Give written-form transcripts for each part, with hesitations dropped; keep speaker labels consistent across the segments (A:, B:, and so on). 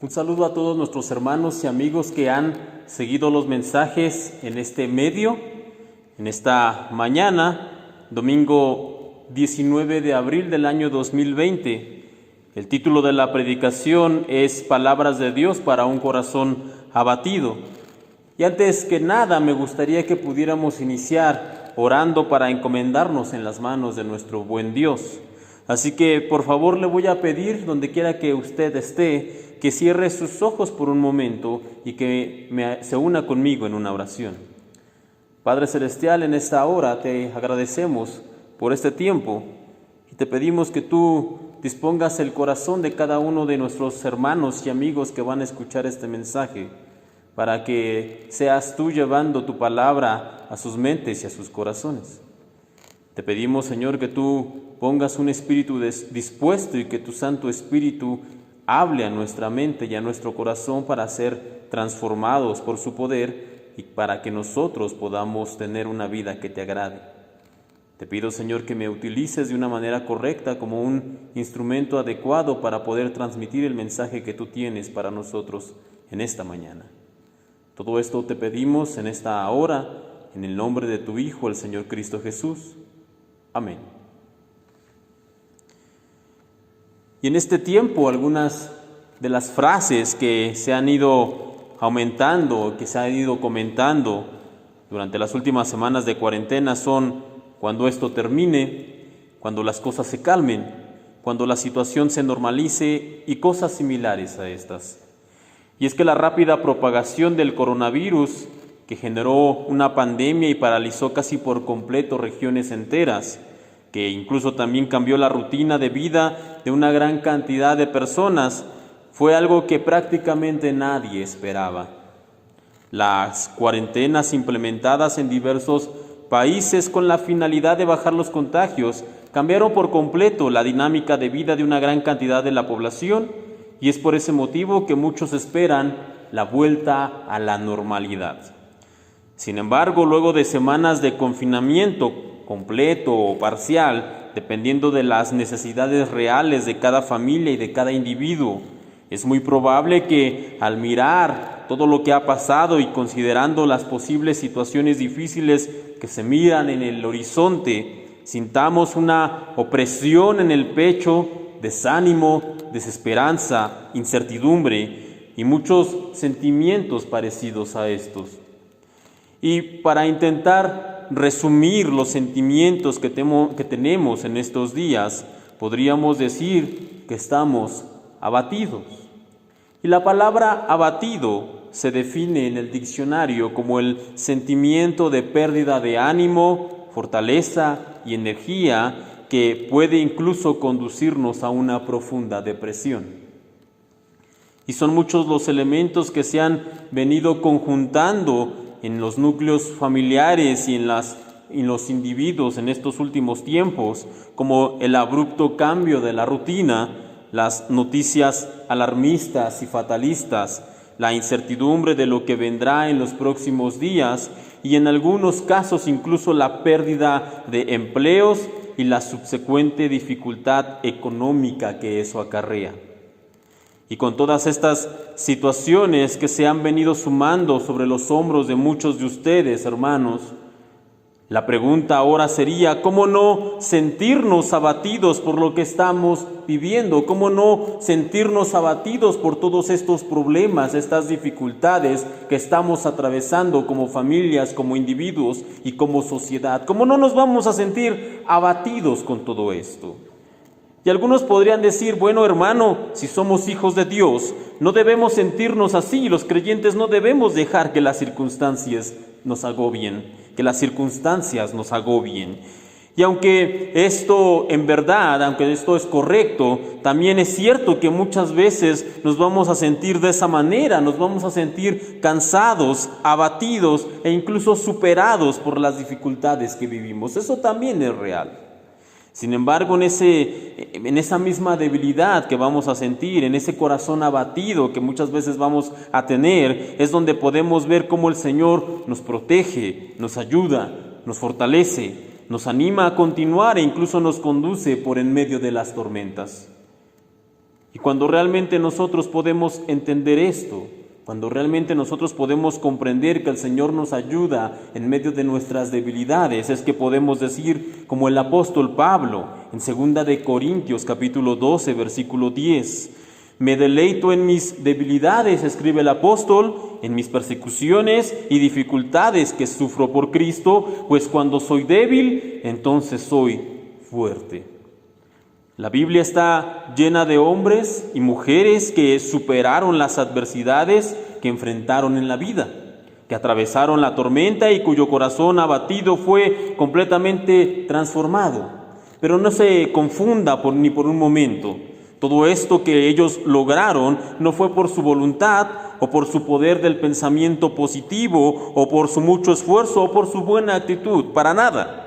A: Un saludo a todos nuestros hermanos y amigos que han seguido los mensajes en este medio, en esta mañana, domingo 19 de abril del año 2020. El título de la predicación es Palabras de Dios para un corazón abatido. Y antes que nada me gustaría que pudiéramos iniciar orando para encomendarnos en las manos de nuestro buen Dios. Así que por favor le voy a pedir, donde quiera que usted esté, que cierre sus ojos por un momento y que se una conmigo en una oración. Padre Celestial, en esta hora te agradecemos por este tiempo y te pedimos que tú dispongas el corazón de cada uno de nuestros hermanos y amigos que van a escuchar este mensaje, para que seas tú llevando tu palabra a sus mentes y a sus corazones. Te pedimos, Señor, que tú pongas un espíritu dispuesto y que tu Santo Espíritu hable a nuestra mente y a nuestro corazón para ser transformados por su poder y para que nosotros podamos tener una vida que te agrade. Te pido, Señor, que me utilices de una manera correcta como un instrumento adecuado para poder transmitir el mensaje que tú tienes para nosotros en esta mañana. Todo esto te pedimos en esta hora, en el nombre de tu Hijo, el Señor Cristo Jesús. Amén. Y en este tiempo, algunas de las frases que se han ido aumentando, que se han ido comentando durante las últimas semanas de cuarentena son: cuando esto termine, cuando las cosas se calmen, cuando la situación se normalice y cosas similares a estas. Y es que la rápida propagación del coronavirus, que generó una pandemia y paralizó casi por completo regiones enteras, que incluso también cambió la rutina de vida de una gran cantidad de personas, fue algo que prácticamente nadie esperaba. Las cuarentenas implementadas en diversos países con la finalidad de bajar los contagios cambiaron por completo la dinámica de vida de una gran cantidad de la población, y es por ese motivo que muchos esperan la vuelta a la normalidad. Sin embargo, luego de semanas de confinamiento completo o parcial, dependiendo de las necesidades reales de cada familia y de cada individuo, es muy probable que al mirar todo lo que ha pasado y considerando las posibles situaciones difíciles que se miran en el horizonte, sintamos una opresión en el pecho, desánimo, desesperanza, incertidumbre y muchos sentimientos parecidos a estos. Y para intentar resumir los sentimientos que tenemos en estos días, podríamos decir que estamos abatidos. Y la palabra abatido se define en el diccionario como el sentimiento de pérdida de ánimo, fortaleza y energía que puede incluso conducirnos a una profunda depresión. Y son muchos los elementos que se han venido conjuntando en los núcleos familiares y en los individuos en estos últimos tiempos, como el abrupto cambio de la rutina, las noticias alarmistas y fatalistas, la incertidumbre de lo que vendrá en los próximos días y en algunos casos incluso la pérdida de empleos y la subsecuente dificultad económica que eso acarrea. Y con todas estas situaciones que se han venido sumando sobre los hombros de muchos de ustedes, hermanos, la pregunta ahora sería: ¿cómo no sentirnos abatidos por lo que estamos viviendo? ¿Cómo no sentirnos abatidos por todos estos problemas, estas dificultades que estamos atravesando como familias, como individuos y como sociedad? ¿Cómo no nos vamos a sentir abatidos con todo esto? Y algunos podrían decir: bueno, hermano, si somos hijos de Dios, no debemos sentirnos así. Los creyentes no debemos dejar que las circunstancias nos agobien, Y aunque esto en verdad, aunque esto es correcto, también es cierto que muchas veces nos vamos a sentir de esa manera, nos vamos a sentir cansados, abatidos e incluso superados por las dificultades que vivimos. Eso también es real. Sin embargo, en esa misma debilidad que vamos a sentir, en ese corazón abatido que muchas veces vamos a tener, es donde podemos ver cómo el Señor nos protege, nos ayuda, nos fortalece, nos anima a continuar e incluso nos conduce por en medio de las tormentas. Y cuando realmente nosotros podemos entender esto, cuando realmente nosotros podemos comprender que el Señor nos ayuda en medio de nuestras debilidades, es que podemos decir, como el apóstol Pablo, en 2 de Corintios capítulo 12, versículo 10, me deleito en mis debilidades, escribe el apóstol, en mis persecuciones y dificultades que sufro por Cristo, pues cuando soy débil, entonces soy fuerte. La Biblia está llena de hombres y mujeres que superaron las adversidades que enfrentaron en la vida, que atravesaron la tormenta y cuyo corazón abatido fue completamente transformado. Pero no se confunda ni por un momento. Todo esto que ellos lograron no fue por su voluntad o por su poder del pensamiento positivo o por su mucho esfuerzo o por su buena actitud, para nada.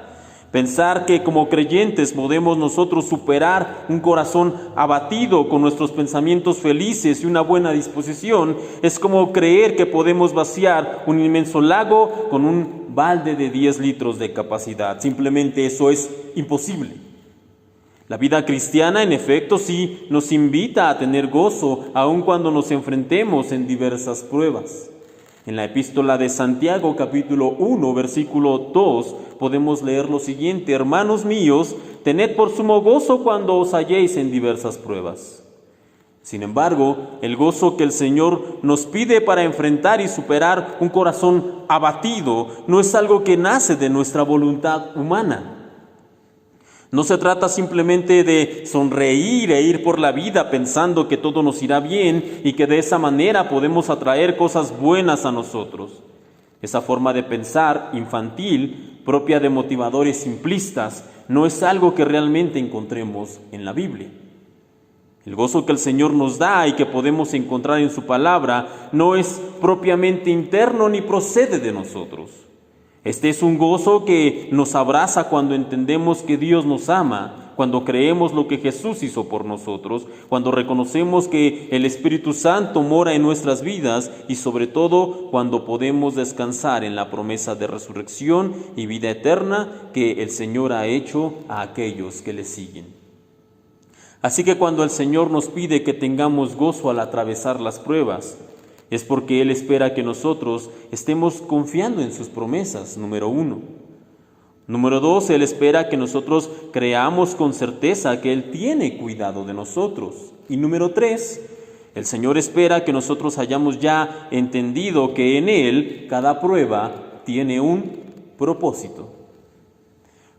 A: Pensar que como creyentes podemos nosotros superar un corazón abatido con nuestros pensamientos felices y una buena disposición es como creer que podemos vaciar un inmenso lago con un balde de 10 litros de capacidad. Simplemente eso es imposible. La vida cristiana, en efecto, sí nos invita a tener gozo, aun cuando nos enfrentemos en diversas pruebas. En la epístola de Santiago, capítulo 1, versículo 2, podemos leer lo siguiente: hermanos míos, tened por sumo gozo cuando os halléis en diversas pruebas. Sin embargo, el gozo que el Señor nos pide para enfrentar y superar un corazón abatido no es algo que nace de nuestra voluntad humana. No se trata simplemente de sonreír e ir por la vida pensando que todo nos irá bien y que de esa manera podemos atraer cosas buenas a nosotros. Esa forma de pensar infantil, propia de motivadores simplistas, no es algo que realmente encontremos en la Biblia. El gozo que el Señor nos da y que podemos encontrar en su palabra no es propiamente interno ni procede de nosotros. Este es un gozo que nos abraza cuando entendemos que Dios nos ama, cuando creemos lo que Jesús hizo por nosotros, cuando reconocemos que el Espíritu Santo mora en nuestras vidas y sobre todo cuando podemos descansar en la promesa de resurrección y vida eterna que el Señor ha hecho a aquellos que le siguen. Así que cuando el Señor nos pide que tengamos gozo al atravesar las pruebas, es porque Él espera que nosotros estemos confiando en sus promesas, número 1. Número 2, Él espera que nosotros creamos con certeza que Él tiene cuidado de nosotros. Y número 3, el Señor espera que nosotros hayamos ya entendido que en Él cada prueba tiene un propósito.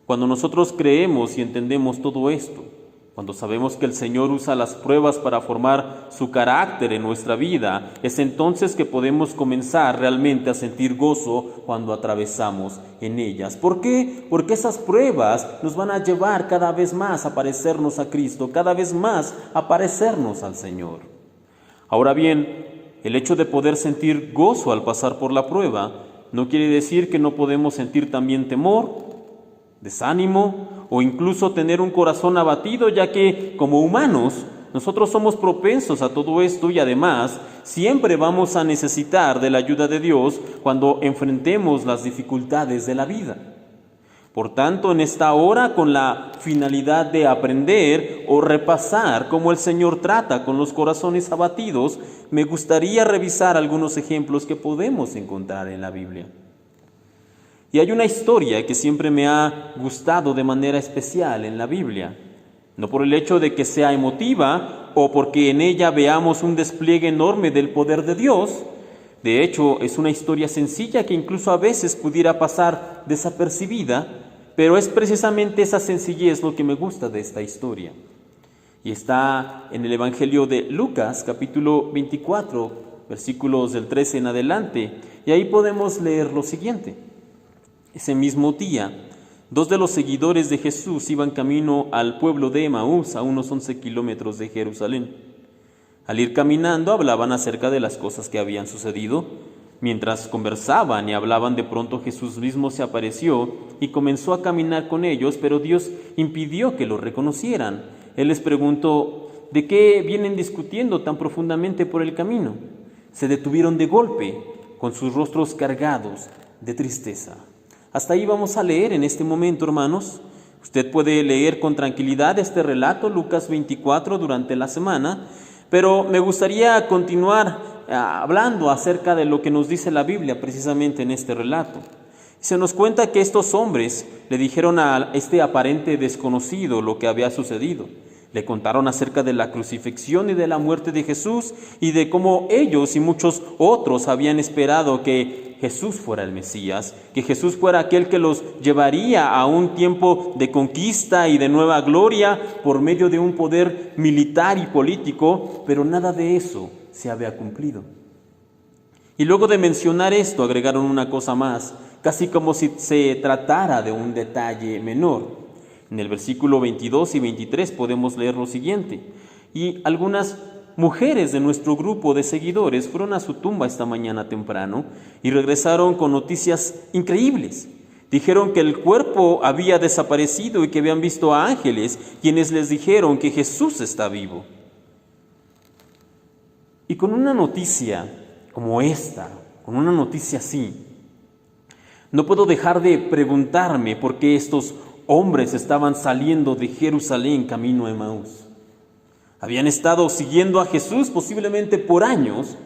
A: Cuando nosotros creemos y entendemos todo esto, cuando sabemos que el Señor usa las pruebas para formar su carácter en nuestra vida, es entonces que podemos comenzar realmente a sentir gozo cuando atravesamos en ellas. ¿Por qué? Porque esas pruebas nos van a llevar cada vez más a parecernos a Cristo, cada vez más a parecernos al Señor. Ahora bien, el hecho de poder sentir gozo al pasar por la prueba no quiere decir que no podemos sentir también temor, desánimo o incluso tener un corazón abatido, ya que como humanos nosotros somos propensos a todo esto y además siempre vamos a necesitar de la ayuda de Dios cuando enfrentemos las dificultades de la vida. Por tanto, en esta hora, con la finalidad de aprender o repasar cómo el Señor trata con los corazones abatidos, me gustaría revisar algunos ejemplos que podemos encontrar en la Biblia. Y hay una historia que siempre me ha gustado de manera especial en la Biblia, no por el hecho de que sea emotiva o porque en ella veamos un despliegue enorme del poder de Dios. De hecho, es una historia sencilla que incluso a veces pudiera pasar desapercibida, pero es precisamente esa sencillez lo que me gusta de esta historia. Y está en el Evangelio de Lucas, capítulo 24, versículos del 13 en adelante, y ahí podemos leer lo siguiente. Ese mismo día, 2 de los seguidores de Jesús iban camino al pueblo de Emaús, a unos 11 kilómetros de Jerusalén. Al ir caminando hablaban acerca de las cosas que habían sucedido. Mientras conversaban y hablaban, de pronto Jesús mismo se apareció y comenzó a caminar con ellos, pero Dios impidió que lo reconocieran. Él les preguntó: ¿de qué vienen discutiendo tan profundamente por el camino? Se detuvieron de golpe, con sus rostros cargados de tristeza. Hasta ahí vamos a leer en este momento, hermanos, Usted puede leer con tranquilidad este relato, Lucas 24, durante la semana, pero me gustaría continuar hablando acerca de lo que nos dice la Biblia precisamente en este relato. Se nos cuenta que estos hombres le dijeron a este aparente desconocido lo que había sucedido. Le contaron acerca de la crucifixión y de la muerte de Jesús y de cómo ellos y muchos otros habían esperado que Jesús fuera el Mesías, que Jesús fuera aquel que los llevaría a un tiempo de conquista y de nueva gloria por medio de un poder militar y político, pero nada de eso se había cumplido. Y luego de mencionar esto, agregaron una cosa más, casi como si se tratara de un detalle menor. En el versículo 22 y 23 podemos leer lo siguiente: y algunas mujeres de nuestro grupo de seguidores fueron a su tumba esta mañana temprano y regresaron con noticias increíbles. Dijeron que el cuerpo había desaparecido y que habían visto a ángeles, quienes les dijeron que Jesús está vivo. Y con una noticia como esta, con una noticia así, no puedo dejar de preguntarme por qué estos hombres estaban saliendo de Jerusalén camino a Emaús. Habían estado siguiendo a Jesús posiblemente por años,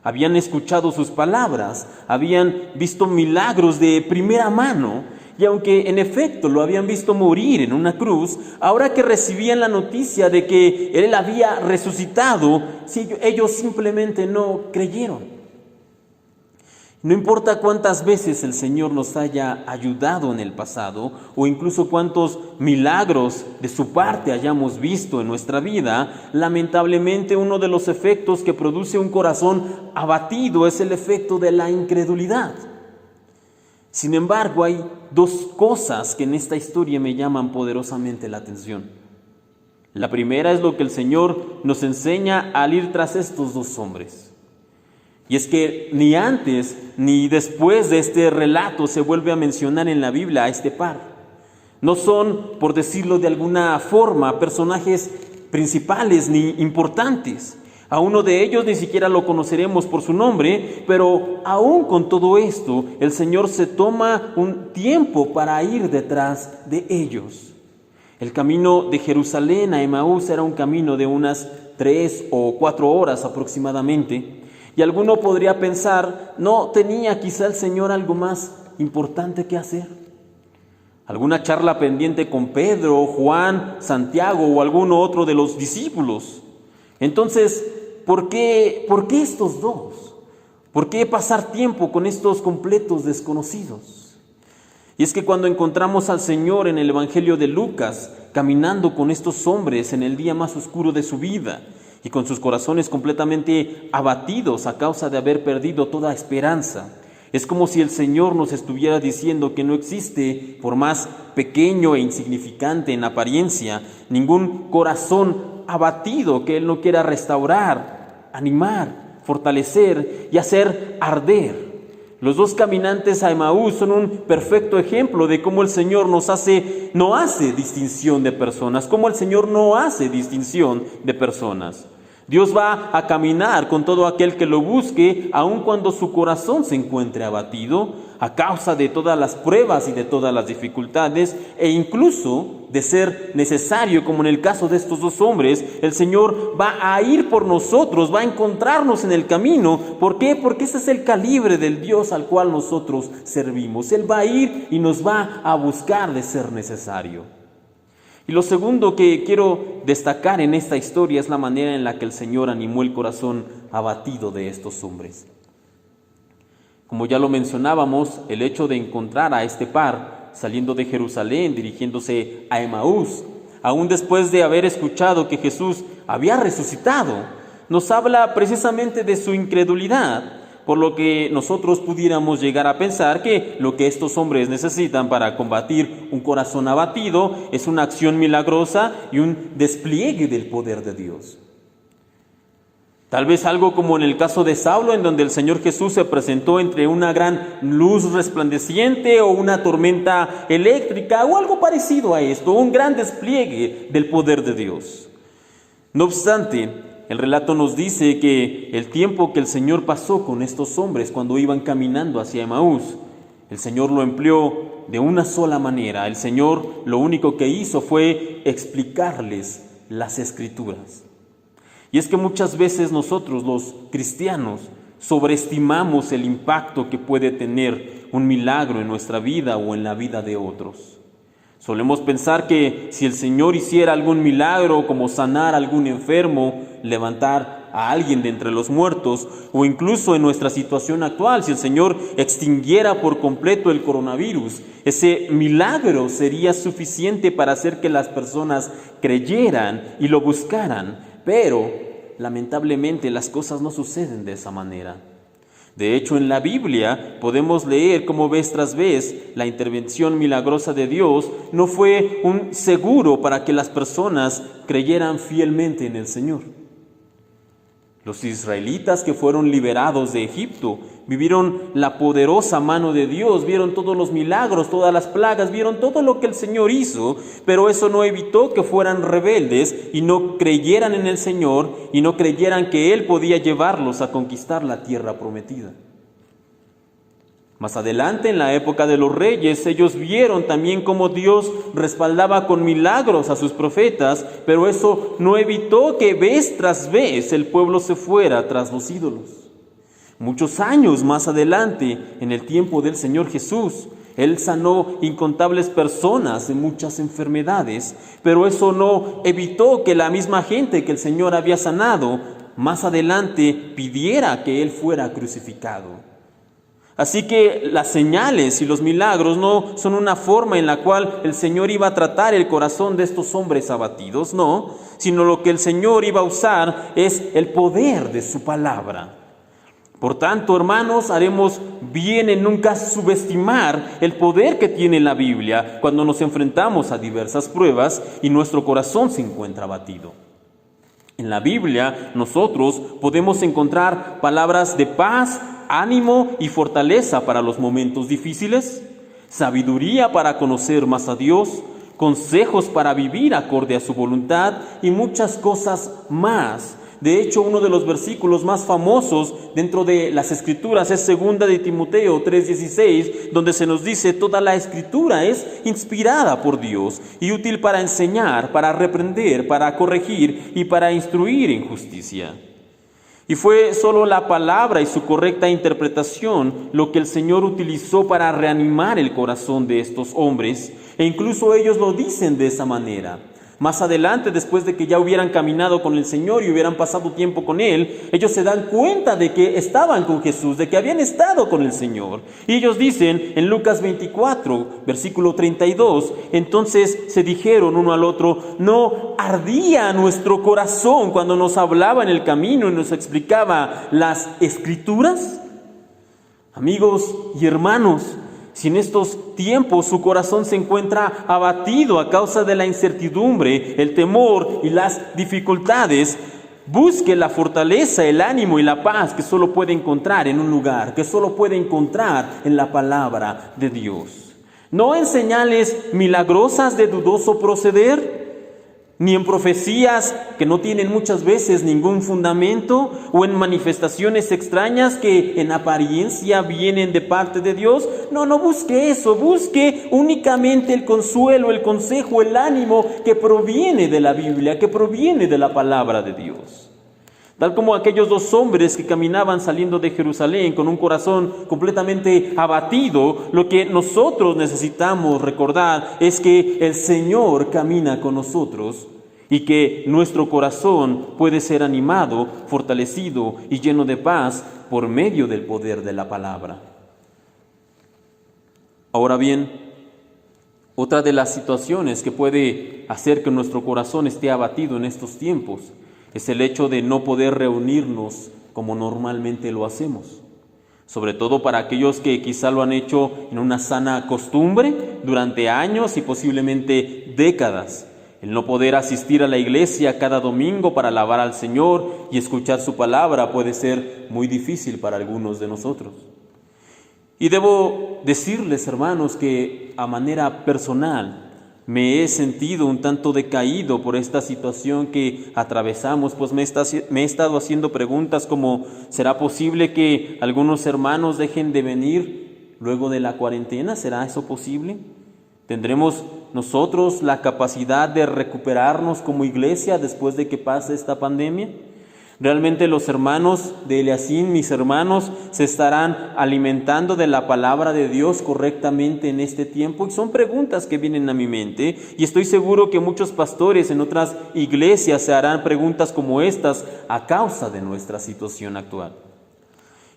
A: habían escuchado sus palabras, habían visto milagros de primera mano, y aunque en efecto lo habían visto morir en una cruz, ahora que recibían la noticia de que Él había resucitado, ellos simplemente no creyeron. No importa cuántas veces el Señor nos haya ayudado en el pasado o incluso cuántos milagros de su parte hayamos visto en nuestra vida, lamentablemente uno de los efectos que produce un corazón abatido es el efecto de la incredulidad. Sin embargo, hay dos cosas que en esta historia me llaman poderosamente la atención. La primera es lo que el Señor nos enseña al ir tras estos dos hombres. Y es que ni antes ni después de este relato se vuelve a mencionar en la Biblia a este par. No son, por decirlo de alguna forma, personajes principales ni importantes. A uno de ellos ni siquiera lo conoceremos por su nombre, pero aún con todo esto, el Señor se toma un tiempo para ir detrás de ellos. El camino de Jerusalén a Emaús era un camino de unas 3 o 4 horas aproximadamente. Y alguno podría pensar, ¿no tenía quizá el Señor algo más importante que hacer? ¿Alguna charla pendiente con Pedro, Juan, Santiago o alguno otro de los discípulos? Entonces, ¿por qué estos dos? ¿Por qué pasar tiempo con estos completos desconocidos? Y es que cuando encontramos al Señor en el Evangelio de Lucas, caminando con estos hombres en el día más oscuro de su vida, y con sus corazones completamente abatidos a causa de haber perdido toda esperanza, es como si el Señor nos estuviera diciendo que no existe, por más pequeño e insignificante en apariencia, ningún corazón abatido que Él no quiera restaurar, animar, fortalecer y hacer arder. Los dos caminantes a Emaús son un perfecto ejemplo de cómo el Señor no hace distinción de personas, cómo el Señor no hace distinción de personas. Dios va a caminar con todo aquel que lo busque, aun cuando su corazón se encuentre abatido, a causa de todas las pruebas y de todas las dificultades, e incluso de ser necesario, como en el caso de estos dos hombres, el Señor va a ir por nosotros, va a encontrarnos en el camino. ¿Por qué? Porque ese es el calibre del Dios al cual nosotros servimos. Él va a ir y nos va a buscar de ser necesario. Y lo segundo que quiero destacar en esta historia es la manera en la que el Señor animó el corazón abatido de estos hombres. Como ya lo mencionábamos, el hecho de encontrar a este par saliendo de Jerusalén, dirigiéndose a Emaús, aún después de haber escuchado que Jesús había resucitado, nos habla precisamente de su incredulidad, por lo que nosotros pudiéramos llegar a pensar que lo que estos hombres necesitan para combatir un corazón abatido es una acción milagrosa y un despliegue del poder de Dios. Tal vez algo como en el caso de Saulo, en donde el Señor Jesús se presentó entre una gran luz resplandeciente o una tormenta eléctrica o algo parecido a esto, un gran despliegue del poder de Dios. No obstante, el relato nos dice que el tiempo que el Señor pasó con estos hombres cuando iban caminando hacia Emaús El Señor lo empleó de una sola manera. El Señor lo único que hizo fue explicarles las Escrituras. Y es que muchas veces nosotros, los cristianos, sobreestimamos el impacto que puede tener un milagro en nuestra vida o en la vida de otros. Solemos pensar que si el Señor hiciera algún milagro, como sanar a algún enfermo, levantar a alguien de entre los muertos, o incluso en nuestra situación actual, si el Señor extinguiera por completo el coronavirus, ese milagro sería suficiente para hacer que las personas creyeran y lo buscaran. Pero, lamentablemente, las cosas no suceden de esa manera. De hecho, en la Biblia podemos leer cómo vez tras vez la intervención milagrosa de Dios no fue un seguro para que las personas creyeran fielmente en el Señor. Los israelitas que fueron liberados de Egipto vivieron la poderosa mano de Dios, vieron todos los milagros, todas las plagas, vieron todo lo que el Señor hizo, pero eso no evitó que fueran rebeldes y no creyeran en el Señor y no creyeran que Él podía llevarlos a conquistar la tierra prometida. Más adelante, en la época de los reyes, ellos vieron también cómo Dios respaldaba con milagros a sus profetas, pero eso no evitó que vez tras vez el pueblo se fuera tras los ídolos. Muchos años más adelante, en el tiempo del Señor Jesús, Él sanó incontables personas de muchas enfermedades, pero eso no evitó que la misma gente que el Señor había sanado, más adelante pidiera que Él fuera crucificado. Así que las señales y los milagros no son una forma en la cual el Señor iba a tratar el corazón de estos hombres abatidos, no, sino lo que el Señor iba a usar es el poder de su palabra. Por tanto, hermanos, haremos bien en nunca subestimar el poder que tiene la Biblia cuando nos enfrentamos a diversas pruebas y nuestro corazón se encuentra abatido. En la Biblia nosotros podemos encontrar palabras de paz, ánimo y fortaleza para los momentos difíciles, sabiduría para conocer más a Dios, consejos para vivir acorde a su voluntad y muchas cosas más. De hecho, uno de los versículos más famosos dentro de las Escrituras es 2 de Timoteo 3:16, donde se nos dice: toda la Escritura es inspirada por Dios y útil para enseñar, para reprender, para corregir y para instruir en justicia. Y fue solo la palabra y su correcta interpretación lo que el Señor utilizó para reanimar el corazón de estos hombres, e incluso ellos lo dicen de esa manera. Más adelante, después de que ya hubieran caminado con el Señor y hubieran pasado tiempo con Él, ellos se dan cuenta de que estaban con Jesús, de que habían estado con el Señor. Y ellos dicen en Lucas 24, versículo 32, entonces se dijeron uno al otro: ¿no ardía nuestro corazón cuando nos hablaba en el camino y nos explicaba las Escrituras? Amigos y hermanos, si en estos tiempos su corazón se encuentra abatido a causa de la incertidumbre, el temor y las dificultades, busque la fortaleza, el ánimo y la paz que solo puede encontrar en un lugar, que solo puede encontrar en la palabra de Dios. No en señales milagrosas de dudoso proceder, ni en profecías que no tienen muchas veces ningún fundamento, o en manifestaciones extrañas que en apariencia vienen de parte de Dios. No busque eso, busque únicamente el consuelo, el consejo, el ánimo que proviene de la Biblia, que proviene de la palabra de Dios. Tal como aquellos dos hombres que caminaban saliendo de Jerusalén con un corazón completamente abatido, lo que nosotros necesitamos recordar es que el Señor camina con nosotros y que nuestro corazón puede ser animado, fortalecido y lleno de paz por medio del poder de la palabra. Ahora bien, otra de las situaciones que puede hacer que nuestro corazón esté abatido en estos tiempos es el hecho de no poder reunirnos como normalmente lo hacemos. Sobre todo para aquellos que quizá lo han hecho en una sana costumbre durante años y posiblemente décadas. El no poder asistir a la iglesia cada domingo para alabar al Señor y escuchar su palabra puede ser muy difícil para algunos de nosotros. Y debo decirles, hermanos, que a manera personal me he sentido un tanto decaído por esta situación que atravesamos, pues me he estado haciendo preguntas como: ¿será posible que algunos hermanos dejen de venir luego de la cuarentena? ¿Será eso posible? ¿Tendremos nosotros la capacidad de recuperarnos como iglesia después de que pase esta pandemia? ¿Realmente los hermanos de Eliasín, mis hermanos, se estarán alimentando de la palabra de Dios correctamente en este tiempo? Y son preguntas que vienen a mi mente, y estoy seguro que muchos pastores en otras iglesias se harán preguntas como estas a causa de nuestra situación actual.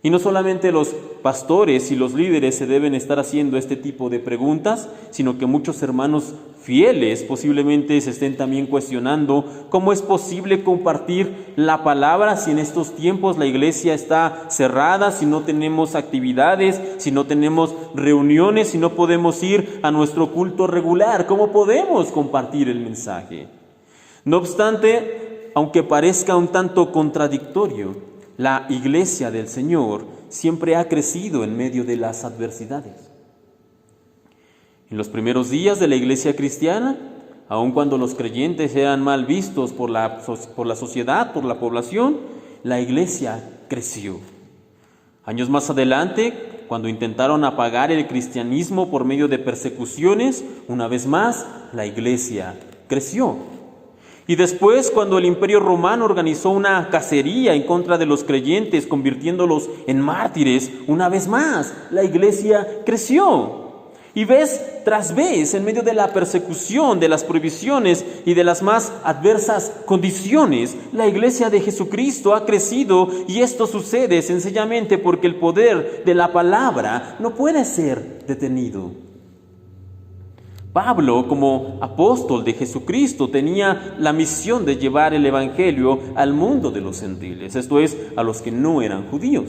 A: Y no solamente los pastores y los líderes se deben estar haciendo este tipo de preguntas, sino que muchos hermanos fieles posiblemente se estén también cuestionando cómo es posible compartir la palabra si en estos tiempos la iglesia está cerrada, si no tenemos actividades, si no tenemos reuniones, si no podemos ir a nuestro culto regular. ¿Cómo podemos compartir el mensaje? No obstante, aunque parezca un tanto contradictorio, la iglesia del Señor siempre ha crecido en medio de las adversidades. En los primeros días de la iglesia cristiana, aun cuando los creyentes eran mal vistos por la sociedad, por la población, la iglesia creció. Años más adelante, cuando intentaron apagar el cristianismo por medio de persecuciones, una vez más, la iglesia creció. Y después, cuando el Imperio Romano organizó una cacería en contra de los creyentes, convirtiéndolos en mártires, una vez más, la iglesia creció. Y vez tras vez, en medio de la persecución, de las prohibiciones y de las más adversas condiciones, la iglesia de Jesucristo ha crecido, y esto sucede sencillamente porque el poder de la palabra no puede ser detenido. Pablo, como apóstol de Jesucristo, tenía la misión de llevar el evangelio al mundo de los gentiles, esto es, a los que no eran judíos.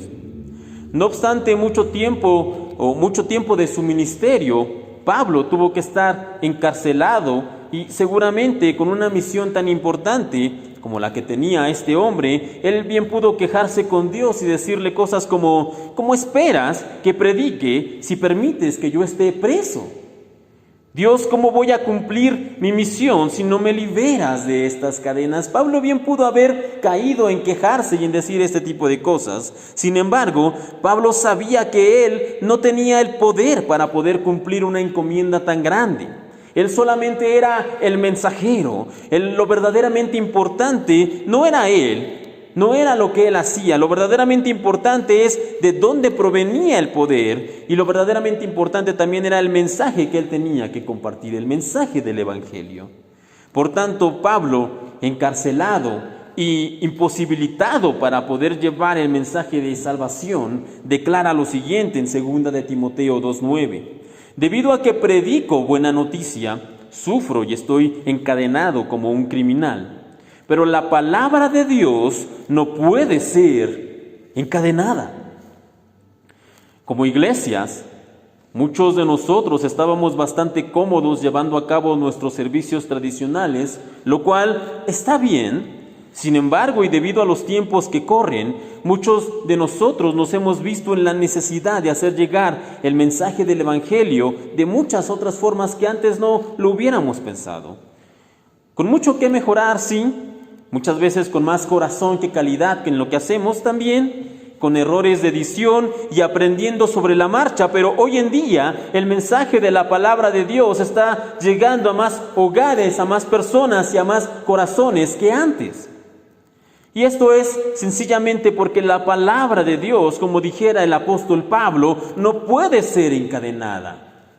A: No obstante, mucho tiempo de su ministerio, Pablo tuvo que estar encarcelado, y seguramente con una misión tan importante como la que tenía este hombre, él bien pudo quejarse con Dios y decirle cosas como: ¿cómo esperas que predique si permites que yo esté preso? Dios, ¿cómo voy a cumplir mi misión si no me liberas de estas cadenas? Pablo bien pudo haber caído en quejarse y en decir este tipo de cosas. Sin embargo, Pablo sabía que él no tenía el poder para poder cumplir una encomienda tan grande. Él solamente era el mensajero. Lo verdaderamente importante no era él, no era lo que él hacía. Lo verdaderamente importante es de dónde provenía el poder, y lo verdaderamente importante también era el mensaje que él tenía que compartir, el mensaje del evangelio. Por tanto, Pablo, encarcelado y imposibilitado para poder llevar el mensaje de salvación, declara lo siguiente en 2 de Timoteo 2:9: debido a que predico buena noticia, sufro y estoy encadenado como un criminal. Pero la palabra de Dios no puede ser encadenada. Como iglesias, muchos de nosotros estábamos bastante cómodos llevando a cabo nuestros servicios tradicionales, lo cual está bien. Sin embargo, y debido a los tiempos que corren, muchos de nosotros nos hemos visto en la necesidad de hacer llegar el mensaje del evangelio de muchas otras formas que antes no lo hubiéramos pensado. Con mucho que mejorar, sí. Muchas veces con más corazón que calidad que en lo que hacemos, también con errores de edición y aprendiendo sobre la marcha, pero hoy en día el mensaje de la palabra de Dios está llegando a más hogares, a más personas y a más corazones que antes. Y esto es sencillamente porque la palabra de Dios, como dijera el apóstol Pablo, no puede ser encadenada.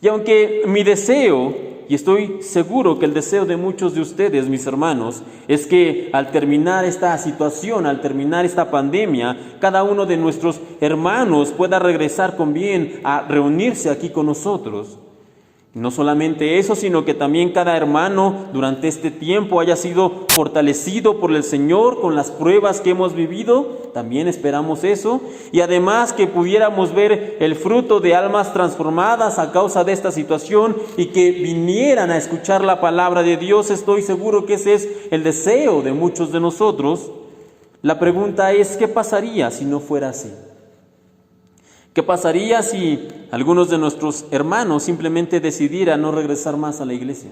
A: Y aunque mi deseo, y estoy seguro que el deseo de muchos de ustedes, mis hermanos, es que al terminar esta situación, al terminar esta pandemia, cada uno de nuestros hermanos pueda regresar con bien a reunirse aquí con nosotros. No solamente eso, sino que también cada hermano durante este tiempo haya sido fortalecido por el Señor con las pruebas que hemos vivido. También esperamos eso. Y además que pudiéramos ver el fruto de almas transformadas a causa de esta situación y que vinieran a escuchar la palabra de Dios. Estoy seguro que ese es el deseo de muchos de nosotros. La pregunta es, ¿qué pasaría si no fuera así? ¿Qué pasaría si algunos de nuestros hermanos simplemente decidieran no regresar más a la iglesia?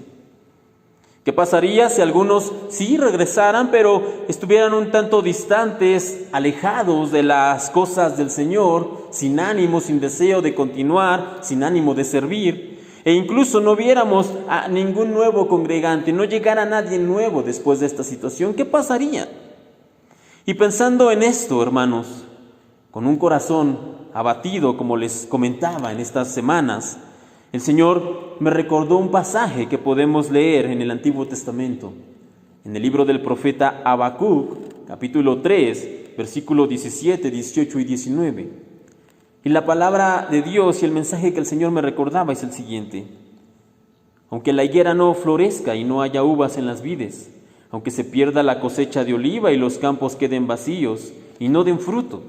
A: ¿Qué pasaría si algunos sí regresaran, pero estuvieran un tanto distantes, alejados de las cosas del Señor, sin ánimo, sin deseo de continuar, sin ánimo de servir? E incluso no viéramos a ningún nuevo congregante, no llegara nadie nuevo después de esta situación. ¿Qué pasaría? Y pensando en esto, hermanos, con un corazón abatido, como les comentaba en estas semanas, el Señor me recordó un pasaje que podemos leer en el Antiguo Testamento, en el libro del profeta Habacuc, capítulo 3, versículos 17, 18 y 19. Y la palabra de Dios y el mensaje que el Señor me recordaba es el siguiente: aunque la higuera no florezca y no haya uvas en las vides, aunque se pierda la cosecha de oliva y los campos queden vacíos y no den fruto,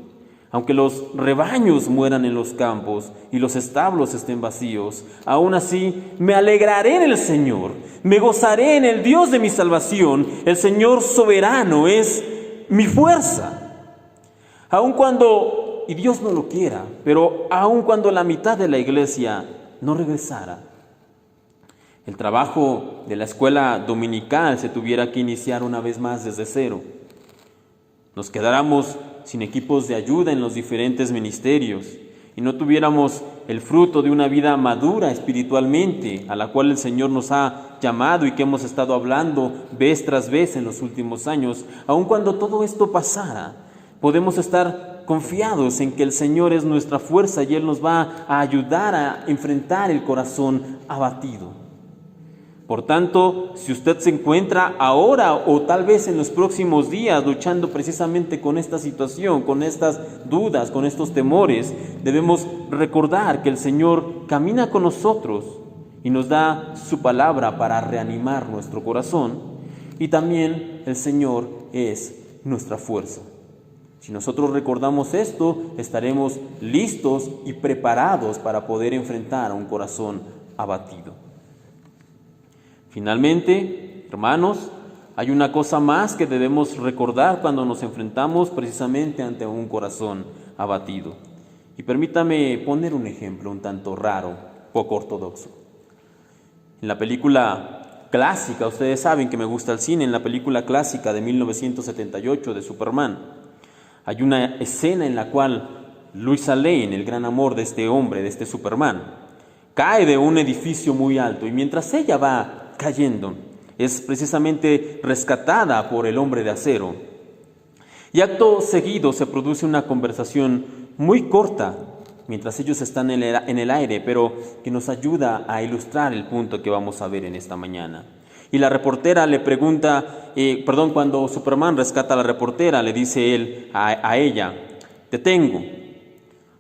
A: aunque los rebaños mueran en los campos y los establos estén vacíos, aún así me alegraré en el Señor, me gozaré en el Dios de mi salvación. El Señor soberano es mi fuerza. Aun cuando, y Dios no lo quiera, pero aun cuando la mitad de la iglesia no regresara, el trabajo de la escuela dominical se tuviera que iniciar una vez más desde cero, nos quedáramos sin equipos de ayuda en los diferentes ministerios y no tuviéramos el fruto de una vida madura espiritualmente, a la cual el Señor nos ha llamado y que hemos estado hablando vez tras vez en los últimos años, aun cuando todo esto pasara, podemos estar confiados en que el Señor es nuestra fuerza y Él nos va a ayudar a enfrentar el corazón abatido. Por tanto, si usted se encuentra ahora o tal vez en los próximos días luchando precisamente con esta situación, con estas dudas, con estos temores, debemos recordar que el Señor camina con nosotros y nos da su palabra para reanimar nuestro corazón, y también el Señor es nuestra fuerza. Si nosotros recordamos esto, estaremos listos y preparados para poder enfrentar a un corazón abatido. Finalmente, hermanos, hay una cosa más que debemos recordar cuando nos enfrentamos precisamente ante un corazón abatido. Y permítame poner un ejemplo un tanto raro, poco ortodoxo. En la película clásica, ustedes saben que me gusta el cine, en la película clásica de 1978 de Superman, hay una escena en la cual Lois Lane, el gran amor de este hombre, de este Superman, cae de un edificio muy alto y mientras ella va cayendo, es precisamente rescatada por el hombre de acero. Y acto seguido se produce una conversación muy corta mientras ellos están en el aire, pero que nos ayuda a ilustrar el punto que vamos a ver en esta mañana. Y la reportera le pregunta, cuando Superman rescata a la reportera, le dice él a ella: te tengo.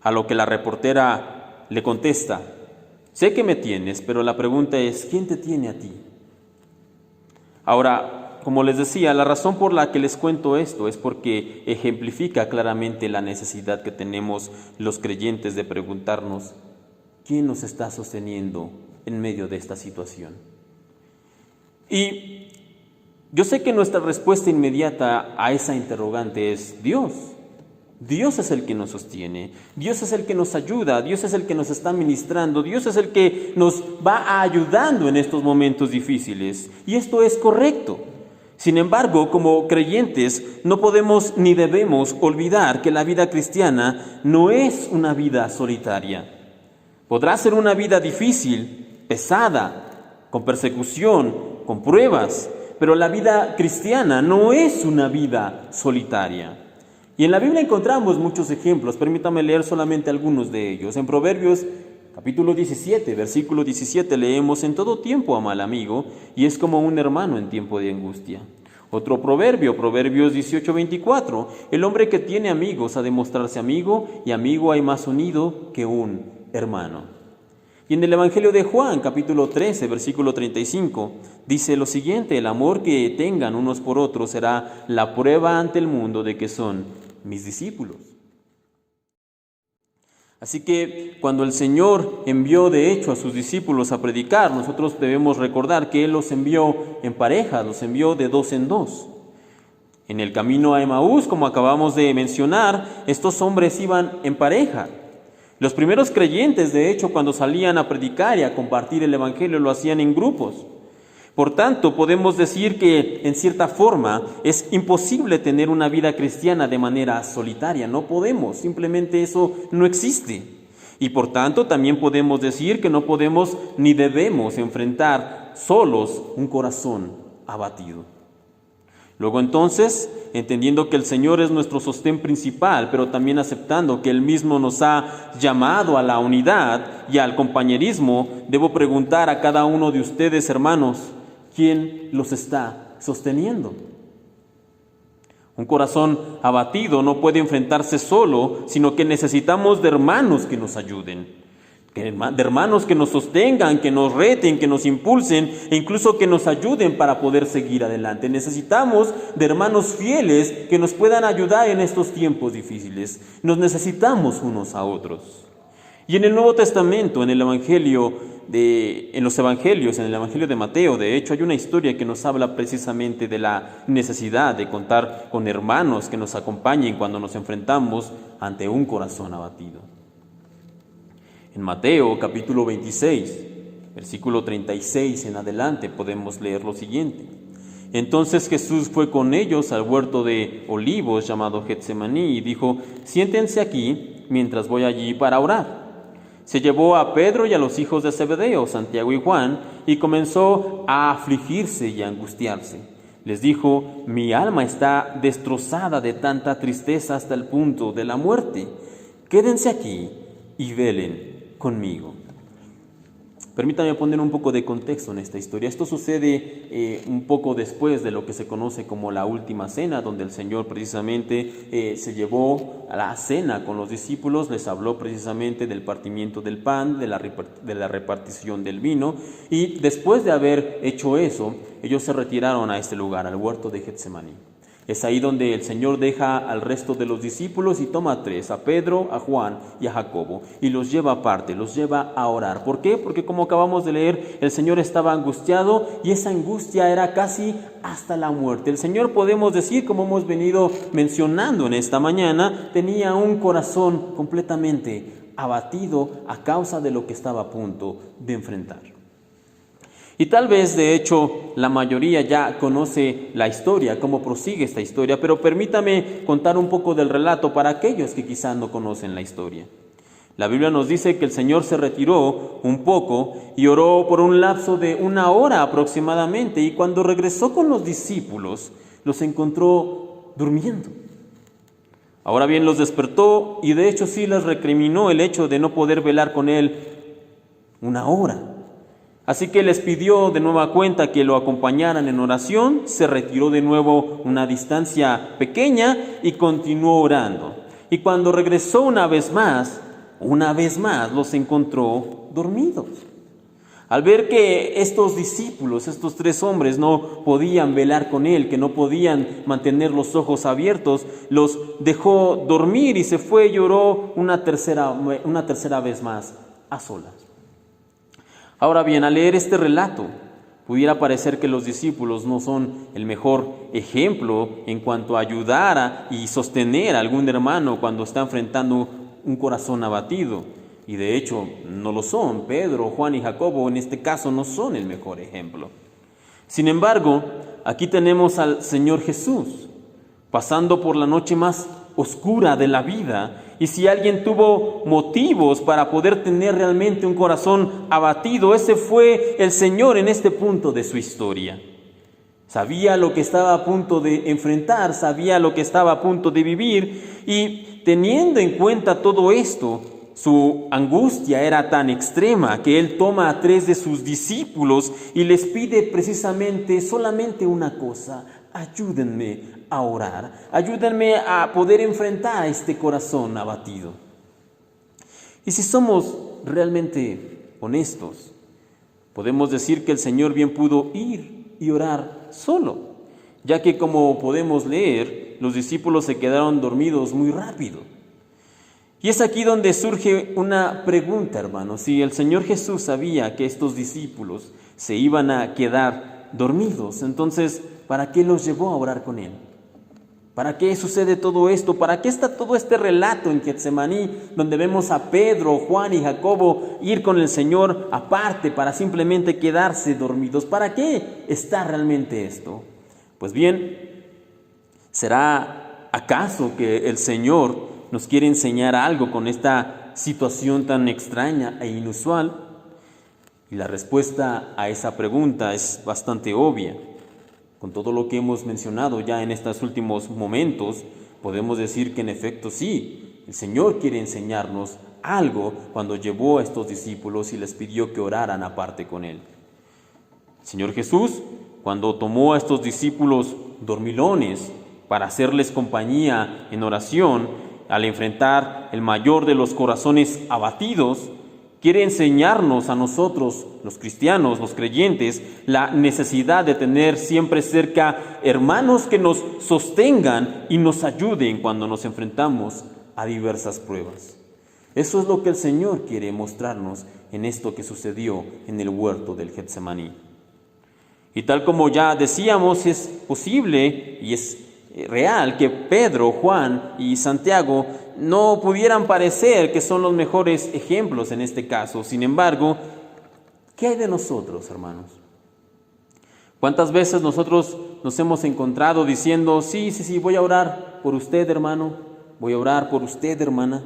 A: A lo que la reportera le contesta: sé que me tienes, pero la pregunta es, ¿quién te tiene a ti? Ahora, como les decía, la razón por la que les cuento esto es porque ejemplifica claramente la necesidad que tenemos los creyentes de preguntarnos, ¿quién nos está sosteniendo en medio de esta situación? Y yo sé que nuestra respuesta inmediata a esa interrogante es Dios. Dios es el que nos sostiene, Dios es el que nos ayuda, Dios es el que nos está ministrando, Dios es el que nos va ayudando en estos momentos difíciles. Y esto es correcto. Sin embargo, como creyentes, no podemos ni debemos olvidar que la vida cristiana no es una vida solitaria. Podrá ser una vida difícil, pesada, con persecución, con pruebas, pero la vida cristiana no es una vida solitaria. Y en la Biblia encontramos muchos ejemplos, permítame leer solamente algunos de ellos. En Proverbios capítulo 17, versículo 17 leemos: en todo tiempo ama al amigo y es como un hermano en tiempo de angustia. Otro proverbio, Proverbios 18, 24: el hombre que tiene amigos ha de mostrarse amigo, y amigo hay más unido que un hermano. Y en el Evangelio de Juan, capítulo 13, versículo 35, dice lo siguiente: el amor que tengan unos por otros será la prueba ante el mundo de que son mis discípulos. Así que cuando el Señor envió de hecho a sus discípulos a predicar, nosotros debemos recordar que Él los envió en pareja, los envió de dos en dos. En el camino a Emaús, como acabamos de mencionar, estos hombres iban en pareja. Los primeros creyentes, de hecho, cuando salían a predicar y a compartir el Evangelio, lo hacían en grupos. Por tanto, podemos decir que, en cierta forma, es imposible tener una vida cristiana de manera solitaria. No podemos, simplemente eso no existe. Y por tanto, también podemos decir que no podemos ni debemos enfrentar solos un corazón abatido. Luego entonces, entendiendo que el Señor es nuestro sostén principal, pero también aceptando que Él mismo nos ha llamado a la unidad y al compañerismo, debo preguntar a cada uno de ustedes, hermanos, ¿quién los está sosteniendo? Un corazón abatido no puede enfrentarse solo, sino que necesitamos de hermanos que nos ayuden, de hermanos que nos sostengan, que nos reten, que nos impulsen e incluso que nos ayuden para poder seguir adelante. Necesitamos de hermanos fieles que nos puedan ayudar en estos tiempos difíciles. Nos necesitamos unos a otros. Y en el Nuevo Testamento, en el Evangelio de Mateo, de hecho, hay una historia que nos habla precisamente de la necesidad de contar con hermanos que nos acompañen cuando nos enfrentamos ante un corazón abatido. En Mateo capítulo 26, versículo 36 en adelante, podemos leer lo siguiente. Entonces Jesús fue con ellos al huerto de olivos llamado Getsemaní y dijo: siéntense aquí mientras voy allí para orar. Se llevó a Pedro y a los hijos de Zebedeo, Santiago y Juan, y comenzó a afligirse y a angustiarse. Les dijo: mi alma está destrozada de tanta tristeza hasta el punto de la muerte. Quédense aquí y velen conmigo. Permítame poner un poco de contexto en esta historia. Esto sucede un poco después de lo que se conoce como la última cena, donde el Señor precisamente se llevó a la cena con los discípulos, les habló precisamente del partimiento del pan, de la repartición del vino, y después de haber hecho eso, ellos se retiraron a este lugar, al huerto de Getsemaní. Es ahí donde el Señor deja al resto de los discípulos y toma a tres, a Pedro, a Juan y a Jacobo, y los lleva aparte, los lleva a orar. ¿Por qué? Porque como acabamos de leer, el Señor estaba angustiado y esa angustia era casi hasta la muerte. El Señor, podemos decir, como hemos venido mencionando en esta mañana, tenía un corazón completamente abatido a causa de lo que estaba a punto de enfrentar. Y tal vez, de hecho, la mayoría ya conoce la historia, cómo prosigue esta historia, pero permítame contar un poco del relato para aquellos que quizás no conocen la historia. La Biblia nos dice que el Señor se retiró un poco y oró por un lapso de 1 hora aproximadamente, y cuando regresó con los discípulos, los encontró durmiendo. Ahora bien, los despertó y de hecho sí les recriminó el hecho de no poder velar con Él 1 hora. Así que les pidió de nueva cuenta que lo acompañaran en oración, se retiró de nuevo una distancia pequeña y continuó orando. Y cuando regresó una vez más los encontró dormidos. Al ver que estos discípulos, estos 3 hombres, no podían velar con él, que no podían mantener los ojos abiertos, los dejó dormir y se fue y oró una tercera vez más a solas. Ahora bien, al leer este relato, pudiera parecer que los discípulos no son el mejor ejemplo en cuanto a ayudar y sostener a algún hermano cuando está enfrentando un corazón abatido. Y de hecho, no lo son. Pedro, Juan y Jacobo en este caso no son el mejor ejemplo. Sin embargo, aquí tenemos al Señor Jesús pasando por la noche más oscura de la vida. Y si alguien tuvo motivos para poder tener realmente un corazón abatido, ese fue el Señor en este punto de su historia. Sabía lo que estaba a punto de enfrentar, sabía lo que estaba a punto de vivir, y teniendo en cuenta todo esto, su angustia era tan extrema que Él toma a 3 de sus discípulos y les pide precisamente solamente una cosa: ayúdenme a orar, ayúdenme a poder enfrentar a este corazón abatido. Y si somos realmente honestos, podemos decir que el Señor bien pudo ir y orar solo, ya que, como podemos leer, los discípulos se quedaron dormidos muy rápido. Y es aquí donde surge una pregunta, hermanos. Si el Señor Jesús sabía que estos discípulos se iban a quedar dormidos, entonces, ¿para qué los llevó a orar con Él? ¿Para qué sucede todo esto? ¿Para qué está todo este relato en Getsemaní, donde vemos a Pedro, Juan y Jacobo ir con el Señor aparte para simplemente quedarse dormidos? ¿Para qué está realmente esto? Pues bien, ¿será acaso que el Señor nos quiere enseñar algo con esta situación tan extraña e inusual? Y la respuesta a esa pregunta es bastante obvia. Con todo lo que hemos mencionado ya en estos últimos momentos, podemos decir que en efecto sí, el Señor quiere enseñarnos algo cuando llevó a estos discípulos y les pidió que oraran aparte con Él. El Señor Jesús, cuando tomó a estos discípulos dormilones para hacerles compañía en oración, al enfrentar el mayor de los corazones abatidos, quiere enseñarnos a nosotros, los cristianos, los creyentes, la necesidad de tener siempre cerca hermanos que nos sostengan y nos ayuden cuando nos enfrentamos a diversas pruebas. Eso es lo que el Señor quiere mostrarnos en esto que sucedió en el huerto del Getsemaní. Y tal como ya decíamos, es posible y es real que Pedro, Juan y Santiago no pudieran parecer que son los mejores ejemplos en este caso. Sin embargo, ¿qué hay de nosotros, hermanos? ¿Cuántas veces nosotros nos hemos encontrado diciendo, sí, voy a orar por usted, hermano, voy a orar por usted, hermana,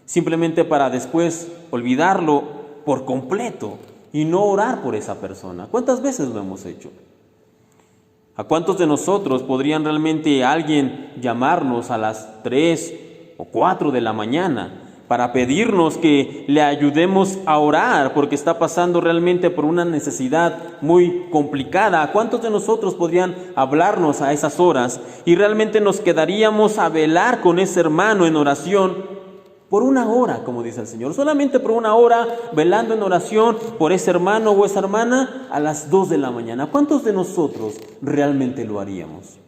A: simplemente para después olvidarlo por completo y no orar por esa persona? ¿Cuántas veces lo hemos hecho? ¿A cuántos de nosotros podrían realmente alguien llamarnos a las 3 o 4 de la mañana para pedirnos que le ayudemos a orar porque está pasando realmente por una necesidad muy complicada? ¿A cuántos de nosotros podrían hablarnos a esas horas y realmente nos quedaríamos a velar con ese hermano en oración por una hora, como dice el Señor? Solamente por una hora, velando en oración por ese hermano o esa hermana a las 2 de la mañana. ¿Cuántos de nosotros realmente lo haríamos?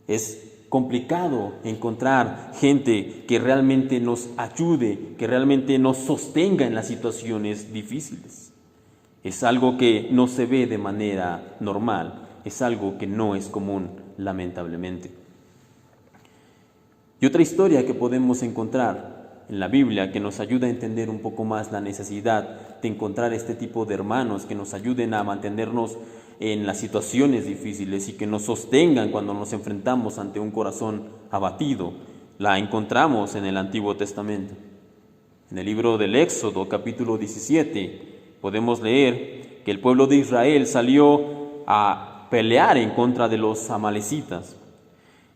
A: Es complicado encontrar gente que realmente nos ayude, que realmente nos sostenga en las situaciones difíciles. Es algo que no se ve de manera normal, es algo que no es común, lamentablemente. Y otra historia que podemos encontrar en la Biblia que nos ayuda a entender un poco más la necesidad de encontrar este tipo de hermanos que nos ayuden a mantenernos en las situaciones difíciles y que nos sostengan cuando nos enfrentamos ante un corazón abatido, la encontramos en el Antiguo Testamento. En el libro del Éxodo, capítulo 17, podemos leer que el pueblo de Israel salió a pelear en contra de los amalecitas.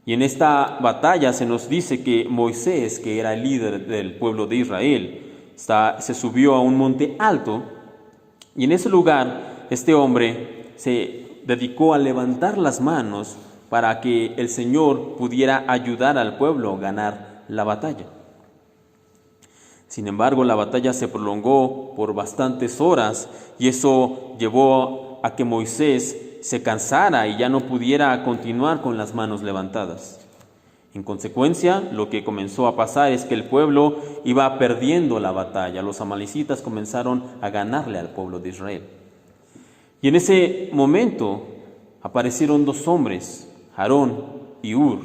A: Y en esta batalla se nos dice que Moisés, que era el líder del pueblo de Israel, se subió a un monte alto y en ese lugar este hombre se dedicó a levantar las manos para que el Señor pudiera ayudar al pueblo a ganar la batalla. Sin embargo, la batalla se prolongó por bastantes horas y eso llevó a que Moisés se cansara y ya no pudiera continuar con las manos levantadas. En consecuencia, lo que comenzó a pasar es que el pueblo iba perdiendo la batalla. Los amalecitas comenzaron a ganarle al pueblo de Israel. Y en ese momento aparecieron dos hombres, Aarón y Hur,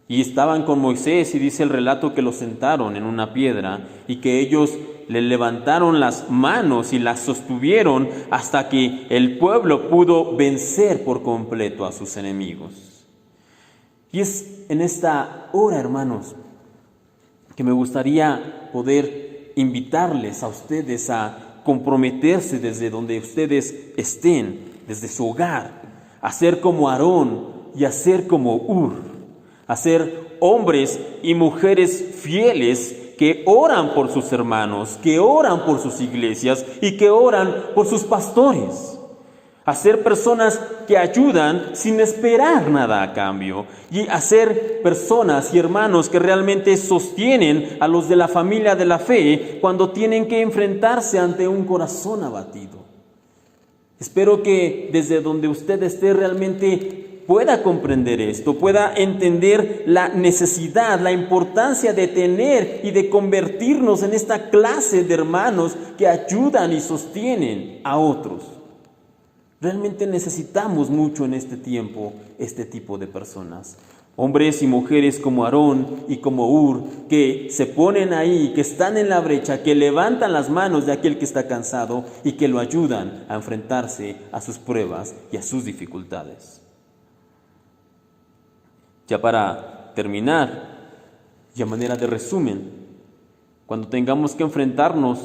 A: y estaban con Moisés, y dice el relato que los sentaron en una piedra y que ellos le levantaron las manos y las sostuvieron hasta que el pueblo pudo vencer por completo a sus enemigos. Y es en esta hora, hermanos, que me gustaría poder invitarles a ustedes a comprometerse desde donde ustedes estén, desde su hogar, a ser como Aarón y a ser como Hur, a ser hombres y mujeres fieles que oran por sus hermanos, que oran por sus iglesias y que oran por sus pastores. A ser personas que ayudan sin esperar nada a cambio, y a ser personas y hermanos que realmente sostienen a los de la familia de la fe cuando tienen que enfrentarse ante un corazón abatido. Espero que desde donde usted esté realmente pueda comprender esto, pueda entender la necesidad, la importancia de tener y de convertirnos en esta clase de hermanos que ayudan y sostienen a otros. Realmente necesitamos mucho en este tiempo este tipo de personas. Hombres y mujeres como Aarón y como Hur, que se ponen ahí, que están en la brecha, que levantan las manos de aquel que está cansado y que lo ayudan a enfrentarse a sus pruebas y a sus dificultades. Ya para terminar, y a manera de resumen, cuando tengamos que enfrentarnos,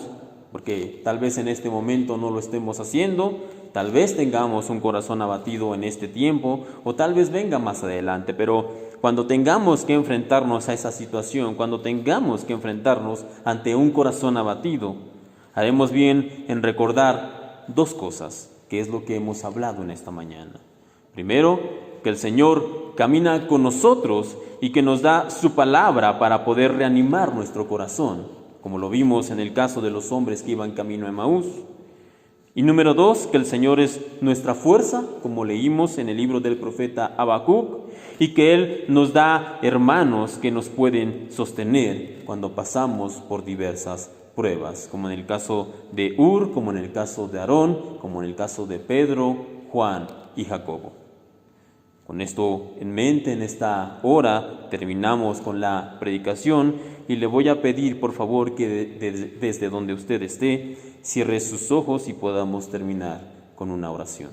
A: porque tal vez en este momento no lo estemos haciendo, tal vez tengamos un corazón abatido en este tiempo, o tal vez venga más adelante, pero cuando tengamos que enfrentarnos a esa situación, cuando tengamos que enfrentarnos ante un corazón abatido, haremos bien en recordar dos cosas, que es lo que hemos hablado en esta mañana. Primero, que el Señor camina con nosotros y que nos da su palabra para poder reanimar nuestro corazón, como lo vimos en el caso de los hombres que iban camino a Emaús. Y número dos, que el Señor es nuestra fuerza, como leímos en el libro del profeta Habacuc, y que Él nos da hermanos que nos pueden sostener cuando pasamos por diversas pruebas, como en el caso de Hur, como en el caso de Aarón, como en el caso de Pedro, Juan y Jacobo. Con esto en mente, en esta hora, terminamos con la predicación y le voy a pedir, por favor, que desde donde usted esté, cierre sus ojos y podamos terminar con una oración.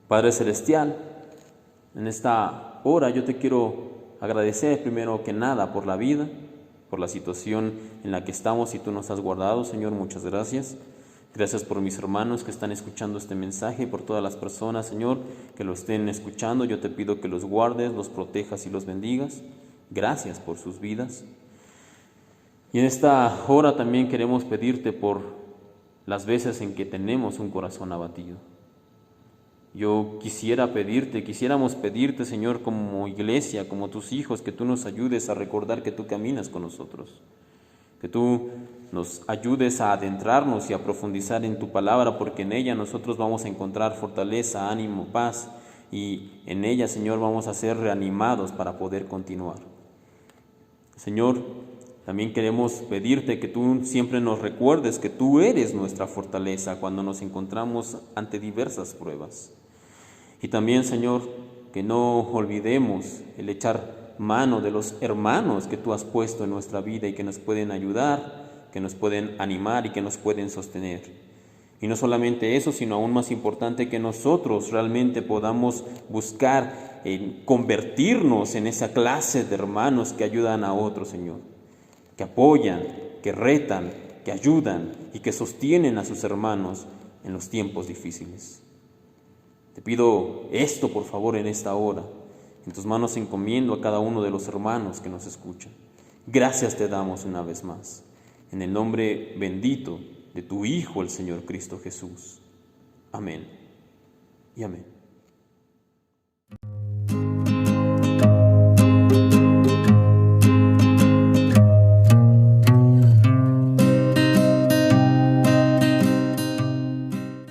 A: Padre Celestial, en esta hora yo te quiero agradecer primero que nada por la vida, por la situación en la que estamos y tú nos has guardado, Señor, muchas gracias. Gracias por mis hermanos que están escuchando este mensaje, por todas las personas, Señor, que lo estén escuchando. Yo te pido que los guardes, los protejas y los bendigas. Gracias por sus vidas. Y en esta hora también queremos pedirte por las veces en que tenemos un corazón abatido. Yo quisiéramos pedirte, Señor, como iglesia, como tus hijos, que tú nos ayudes a recordar que tú caminas con nosotros. Que tú nos ayudes a adentrarnos y a profundizar en tu palabra, porque en ella nosotros vamos a encontrar fortaleza, ánimo, paz, y en ella, Señor, vamos a ser reanimados para poder continuar. Señor, también queremos pedirte que tú siempre nos recuerdes que tú eres nuestra fortaleza cuando nos encontramos ante diversas pruebas. Y también, Señor, que no olvidemos el echar mano de los hermanos que tú has puesto en nuestra vida y que nos pueden ayudar, que nos pueden animar y que nos pueden sostener. Y no solamente eso, sino aún más importante, que nosotros realmente podamos buscar convertirnos en esa clase de hermanos que ayudan a otros, Señor, que apoyan, que retan, que ayudan y que sostienen a sus hermanos en los tiempos difíciles. Te pido esto, por favor, en esta hora. En tus manos encomiendo a cada uno de los hermanos que nos escuchan. Gracias te damos una vez más, en el nombre bendito de tu Hijo, el Señor Cristo Jesús. Amén y amén.